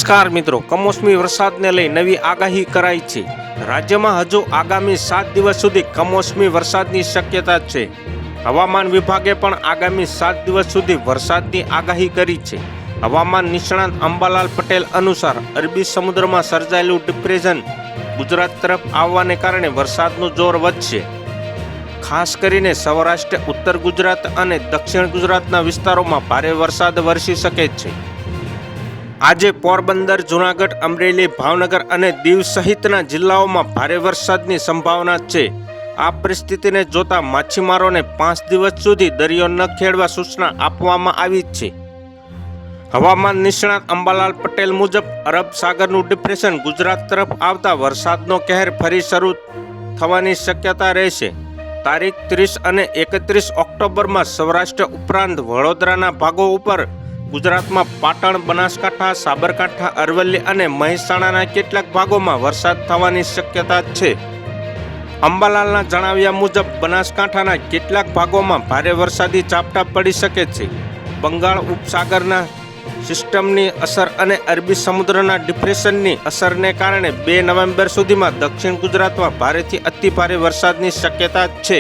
નમસ્કાર મિત્રો, કમોસમી વરસાદને લઈ નવી આગાહી કરાઈ છે। રાજ્યમાં હજુ આગામી 7 દિવસ સુધી કમોસમી વરસાદની શક્યતા છે। હવામાન વિભાગે પણ આગામી 7 દિવસ સુધી વરસાદની આગાહી કરી છે। હવામાન નિષ્ણાત અંબાલાલ પટેલ અનુસાર અરબી સમુદ્રમાં સર્જાયેલું ડિપ્રેશન ગુજરાત તરફ આવવાને કારણે વરસાદનું જોર વધશે। ખાસ કરીને સૌરાષ્ટ્ર, ઉત્તર ગુજરાત અને દક્ષિણ ગુજરાતના વિસ્તારોમાં ભારે વરસાદ વરસી શકે છે। આજે પોરબંદર, જૂનાગઢ, અમરેલી, ભાવનગર અને દીવ સહિતના જિલ્લાઓમાં ભારે વરસાદની સંભાવના છે। આ પરિસ્થિતિને જોતા માછીમારોને 5 દિવસ સુધી દરિયો ન ખેડવા સૂચના આપવામાં આવી છે। હવામાન નિષ્ણાત અંબાલાલ પટેલ મુજબ અરબ સાગરનું ડિપ્રેશન ગુજરાત તરફ આવતા વરસાદનો કહેર ફરી શરૂ થવાની શક્યતા રહેશે। તારીખ 30 અને 31 ઓક્ટોબરમાં સૌરાષ્ટ્ર ઉપરાંત વડોદરાના ભાગો ઉપર ગુજરાતમાં પાટણ, બનાસકાંઠા, સાબરકાંઠા, અરવલ્લી અને મહેસાણાના કેટલાક ભાગોમાં વરસાદ થવાની શક્યતા છે। અંબાલાલના જણાવ્યા મુજબ બનાસકાંઠાના કેટલાક ભાગોમાં ભારે વરસાદી ઝાપટા પડી શકે છે। બંગાળ ઉપસાગરના સિસ્ટમની અસર અને અરબી સમુદ્રના ડિપ્રેશનની અસરને કારણે 2 નવેમ્બર સુધીમાં દક્ષિણ ગુજરાતમાં ભારેથી અતિભારે વરસાદની શક્યતા છે।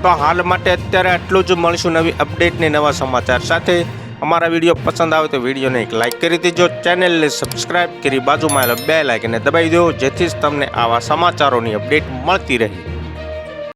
તો હાલ માટે અત્યારે આટલું જ। મળીશું નવી અપડેટને નવા સમાચાર સાથે। અમારા વિડીયો પસંદ આવે તો વિડીયોને એક લાઇક કરી દેજો, ચેનલને સબસ્ક્રાઇબ કરી બાજુમાં બેલ આઇકનને દબાવી દો, જેથી જ તમને આવા સમાચારોની અપડેટ મળતી રહે।